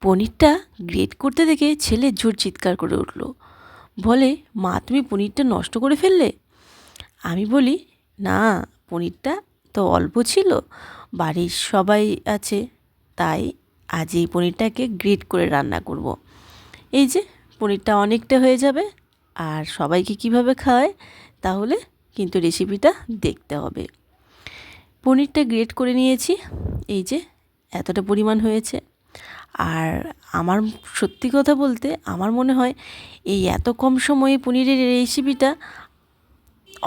পনিরটা গ্রেট করতে দেখে ছেলে জোর চিৎকার করে উঠল। বলে, মা তুমি পনিরটা নষ্ট করে ফেললে? আমি বলি, না, পনিরটা তো অল্প ছিল, বাড়ির সবাই আছে, তাই আজ এই পনিরটাকে গ্রেট করে রান্না করব। এই যে পনিরটা অনেকটা হয়ে যাবে, আর সবাইকে কিভাবে খাওয়ায় তাহলে কিন্তু রেসিপিটা দেখতে হবে। পনিরটা গ্রেট করে নিয়েছি, এই যে এতটা পরিমাণ হয়েছে। আর আমার সত্যি কথা বলতে আমার মনে হয় এই এত কম সময়ে পনিরের রেসিপিটা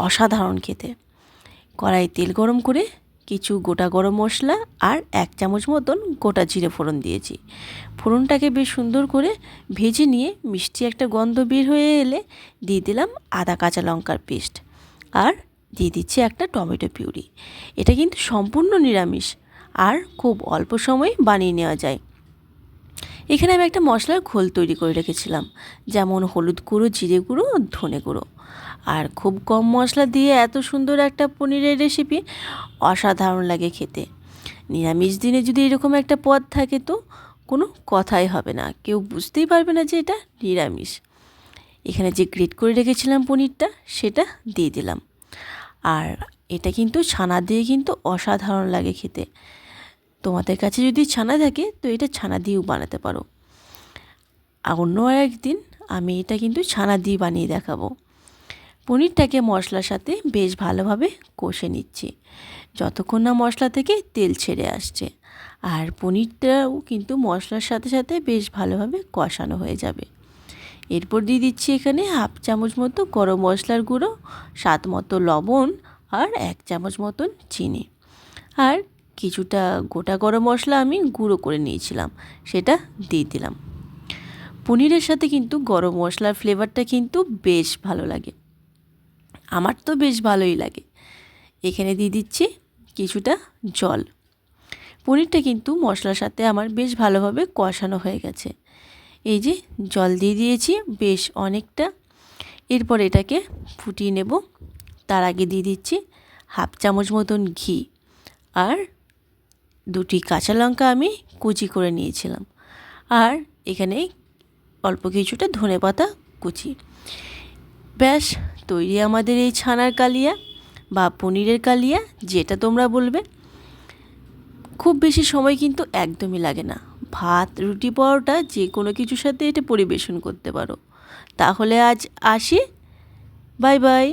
অসাধারণ খেতে। কড়াই তেল গরম করে কিছু গোটা গরম মশলা আর 1 চামচ মতন গোটা জিরে ফোড়ন দিয়েছি। ফোড়নটাকে বেশ সুন্দর করে ভেজে নিয়ে মিষ্টি একটা গন্ধ বের হয়ে এলে দিয়ে দিলাম আদা কাঁচা লঙ্কার পেস্ট, আর দিয়ে দিচ্ছি একটা টমেটো পিউরি। এটা কিন্তু সম্পূর্ণ নিরামিষ আর খুব অল্প সময়ে বানিয়ে নেওয়া যায়। এখানে আমি একটা মশলার ঘোল তৈরি করে রেখেছিলাম, যেমন হলুদ গুঁড়ো, জিরে গুঁড়ো, ধনে গুঁড়ো। আর খুব কম মশলা দিয়ে এত সুন্দর একটা পনিরের রেসিপি অসাধারণ লাগে খেতে। নিরামিষ দিনে যদি এরকম একটা পদ থাকে তো কোনো কথাই হবে না, কেউ বুঝতেই পারবে না যে এটা নিরামিষ। এখানে যে গ্রেট করে রেখেছিলাম পনিরটা সেটা দিয়ে দিলাম। আর এটা কিন্তু ছানা দিয়ে কিন্তু অসাধারণ লাগে খেতে। তোমাদের কাছে যদি ছানা থাকে তো এটা ছানা দিয়েও বানাতে পারো। আর অন্য একদিন আমি এটা কিন্তু ছানা দিয়ে বানিয়ে দেখাবো। পনিরটাকে মশলার সাথে বেশ ভালোভাবে কষে নিচ্ছি যতক্ষণ না মশলা থেকে তেল ছেড়ে আসছে। আর পনিরটাও কিন্তু মশলার সাথে সাথে বেশ ভালোভাবে কষানো হয়ে যাবে। এরপর দিয়ে দিচ্ছি এখানে 1/2 চামচ মতো গরম মশলার গুঁড়ো, স্বাদ মতো লবণ, আর 1 চামচ মতন চিনি। আর কিছুটা গোটা গরম মশলা আমি গুঁড়ো করে নিয়েছিলাম, সেটা দিয়ে দিলাম। পনিরের সাথে কিন্তু গরম মশলার ফ্লেভারটা কিন্তু বেশ ভালো লাগে, আমার তো বেশ ভালোই লাগে। এখানে দিয়ে দিচ্ছি কিছুটা জল। পনিরটা কিন্তু মশলার সাথে আমার বেশ ভালোভাবে কষানো হয়ে গেছে। এই যে জল দিয়ে দিয়েছি বেশ অনেকটা। এরপর এটাকে ফুটিয়ে নেব। তার আগে দিয়ে দিচ্ছি 1/2 চামচ মতন ঘি, আর 2টি কাঁচা লঙ্কা আমি কুচি করে নিয়েছিলাম, আর এখানে অল্প কিছুটা ধনেপাতা কুচি। ব্যাস তৈরি আমাদের এই ছানার কালিয়া বা পনিরের কালিয়া, যেটা তোমরা বলবে। খুব বেশি সময় কিন্তু একদমই লাগে না। ভাত, রুটি, পরোটা যে কোনো কিছুর সাথে এটা পরিবেশন করতে পারো। তাহলে আজ আসি, বাই বাই।